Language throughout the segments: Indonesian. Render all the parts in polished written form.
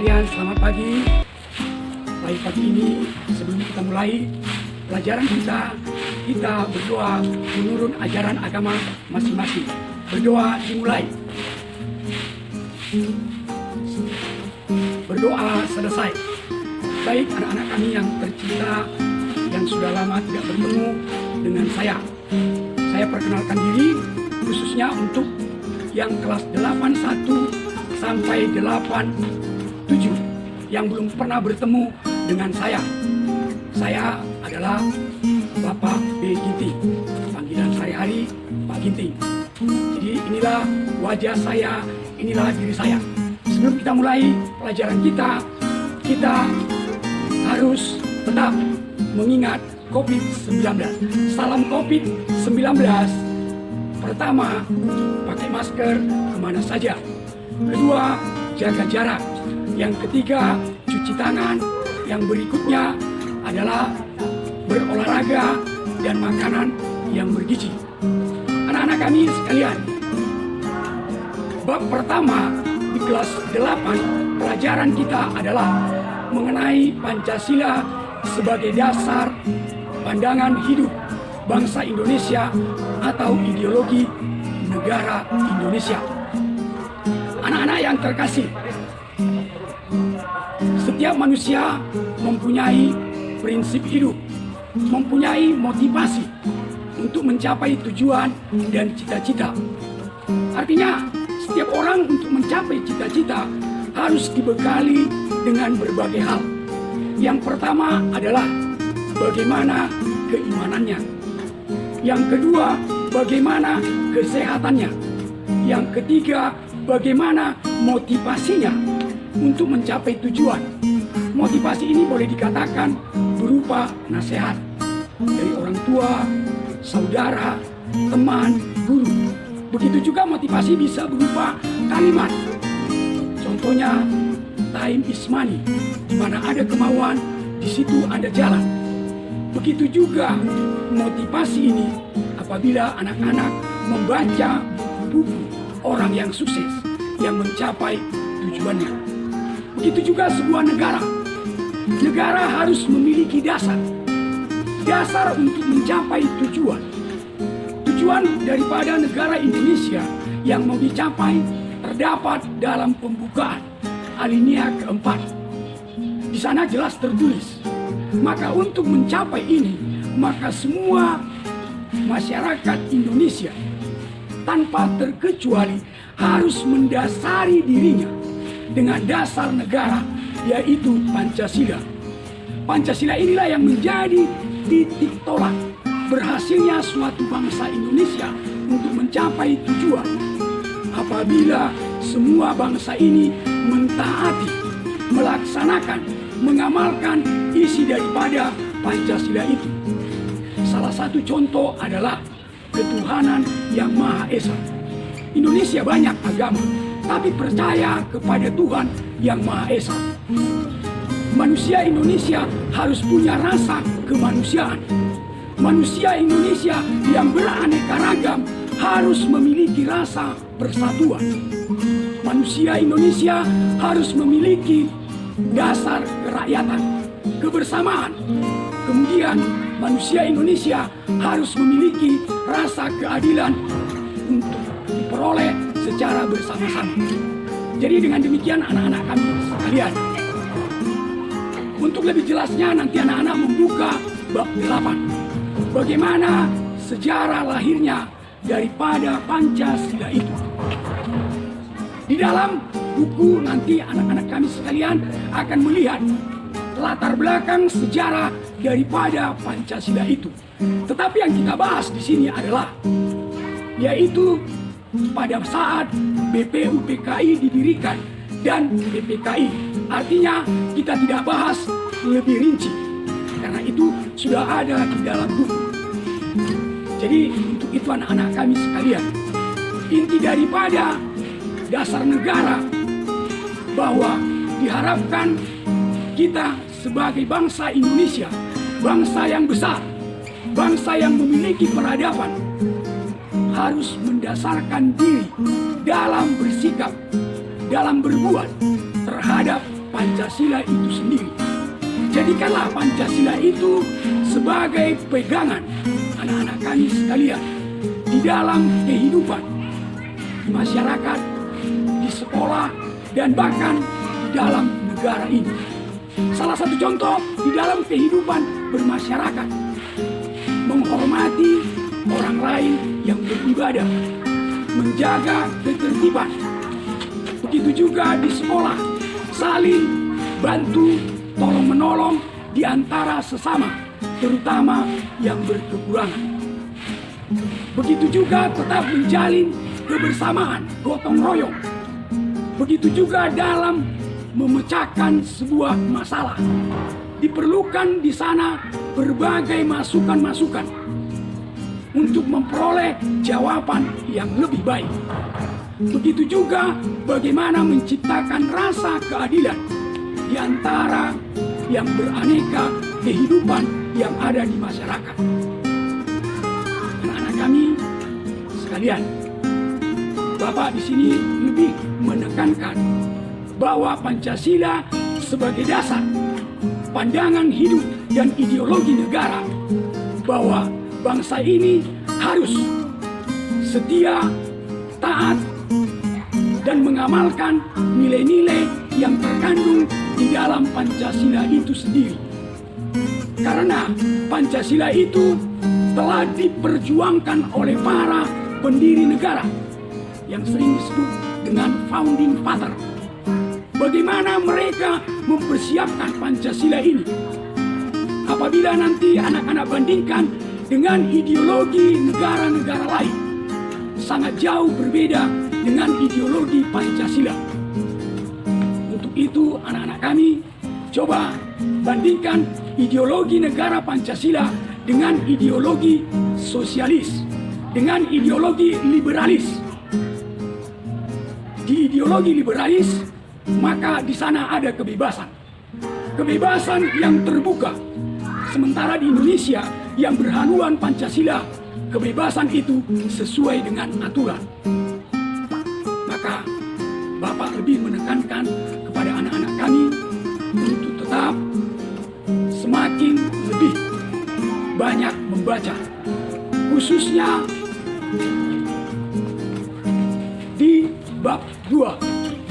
sekalian, selamat pagi. Baik, pagi ini sebelum kita mulai pelajaran kita berdoa menurut ajaran agama masing-masing. Berdoa dimulai. Berdoa selesai. Baik anak-anak kami yang tercinta, yang sudah lama tidak bertemu dengan saya perkenalkan diri khususnya untuk yang kelas 81 sampai 87 yang belum pernah bertemu dengan saya. Saya adalah Bapak B. Ginting, panggilan sehari-hari Pak Ginting. Jadi inilah wajah saya, inilah diri saya. Sebelum kita mulai pelajaran kita harus tetap mengingat COVID-19. Salam COVID-19. Pertama, pakai masker kemana saja. Kedua, jaga jarak. Yang ketiga, cuci tangan. Yang berikutnya adalah berolahraga dan makanan yang bergizi. Anak-anak kami sekalian, bab pertama di kelas 8 pelajaran kita adalah mengenai Pancasila sebagai dasar pandangan hidup bangsa Indonesia atau ideologi negara Indonesia. Anak-anak yang terkasih, setiap manusia mempunyai prinsip hidup, mempunyai motivasi untuk mencapai tujuan dan cita-cita. Artinya, setiap orang untuk mencapai cita-cita harus dibekali dengan berbagai hal. Yang pertama adalah bagaimana keimanannya. Yang kedua, bagaimana kesehatannya. Yang ketiga, bagaimana motivasinya untuk mencapai tujuan. Motivasi ini boleh dikatakan berupa nasihat dari orang tua, saudara, teman, guru. Begitu juga motivasi bisa berupa kalimat. Contohnya, time is money. Di mana ada kemauan, di situ ada jalan. Begitu juga motivasi ini apabila anak-anak membaca buku orang yang sukses, yang mencapai tujuannya. Begitu juga sebuah negara. Negara harus memiliki dasar untuk mencapai tujuan. Tujuan daripada negara Indonesia yang mau dicapai terdapat dalam pembukaan alinea keempat. Di sana jelas tertulis, maka untuk mencapai ini, maka semua masyarakat Indonesia tanpa terkecuali harus mendasari dirinya dengan dasar negara, yaitu Pancasila. Pancasila inilah yang menjadi titik tolak berhasilnya suatu bangsa Indonesia untuk mencapai tujuan. Apabila semua bangsa ini mentaati, melaksanakan, mengamalkan isi daripada Pancasila itu. Salah satu contoh adalah ketuhanan yang Maha Esa. Indonesia banyak agama, tapi percaya kepada Tuhan yang Maha Esa. Manusia Indonesia harus punya rasa kemanusiaan. Manusia Indonesia yang beraneka ragam harus memiliki rasa persatuan. Manusia Indonesia harus memiliki dasar kerakyatan, kebersamaan. Kemudian manusia Indonesia harus memiliki rasa keadilan untuk diperoleh secara bersama-sama. Jadi dengan demikian anak-anak kami sekalian, untuk lebih jelasnya nanti anak-anak membuka bab 8. Bagaimana sejarah lahirnya daripada Pancasila itu. Di dalam buku nanti anak-anak kami sekalian akan melihat latar belakang sejarah daripada Pancasila itu. Tetapi yang kita bahas di sini adalah yaitu pada saat BPUPKI didirikan dan BPKI. Artinya kita tidak bahas lebih rinci karena itu sudah ada di dalam buku. Jadi untuk itu anak-anak kami sekalian, inti daripada dasar negara bahwa diharapkan kita sebagai bangsa Indonesia, bangsa yang besar, bangsa yang memiliki peradaban, harus mendasarkan diri dalam bersikap, dalam berbuat terhadap Pancasila itu sendiri. Jadikanlah Pancasila itu sebagai pegangan anak-anak kami sekalian di dalam kehidupan, di masyarakat, di sekolah, dan bahkan di dalam negara ini. Salah satu contoh di dalam kehidupan bermasyarakat, menghormati orang lain yang beribadah, menjaga ketertiban. Begitu juga di sekolah, saling bantu, tolong-menolong di antara sesama, terutama yang berkekurangan. Begitu juga tetap menjalin kebersamaan, gotong royong. Begitu juga dalam memecahkan sebuah masalah. Diperlukan di sana berbagai masukan-masukan untuk memperoleh jawaban yang lebih baik. Begitu juga bagaimana menciptakan rasa keadilan di antara yang beraneka kehidupan yang ada di masyarakat. Anak-anak kami sekalian, Bapak di sini lebih menekankan bahwa Pancasila sebagai dasar pandangan hidup dan ideologi negara, bahwa bangsa ini harus setia, taat, dan mengamalkan nilai-nilai yang terkandung di dalam Pancasila itu sendiri. Karena Pancasila itu telah diperjuangkan oleh para pendiri negara yang sering disebut dengan founding father. Bagaimana mereka mempersiapkan Pancasila ini? Apabila nanti anak-anak bandingkan dengan ideologi negara-negara lain, sangat jauh berbeda dengan ideologi Pancasila. Untuk itu anak-anak kami coba bandingkan ideologi negara Pancasila dengan ideologi sosialis, dengan ideologi liberalis. Di ideologi liberalis, maka di sana ada kebebasan. Kebebasan yang terbuka. Sementara di Indonesia yang berhaluan Pancasila, kebebasan itu sesuai dengan aturan. Maka Bapak lebih menekankan kepada anak-anak kami untuk tetap semakin lebih banyak membaca, khususnya di bab 2.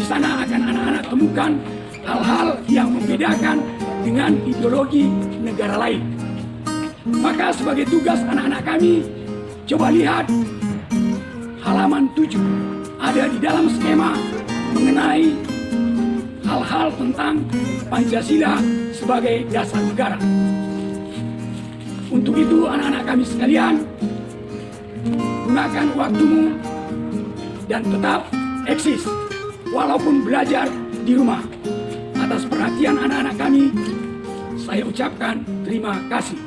Di sana akan anak-anak temukan hal-hal yang membedakan dengan ideologi negara lain. Maka sebagai tugas anak-anak kami, coba lihat halaman 7. Ada di dalam skema mengenai hal-hal tentang Pancasila sebagai dasar negara. Untuk itu anak-anak kami sekalian, gunakan waktumu dan tetap eksis walaupun belajar di rumah. Atas perhatian anak-anak kami, saya ucapkan terima kasih.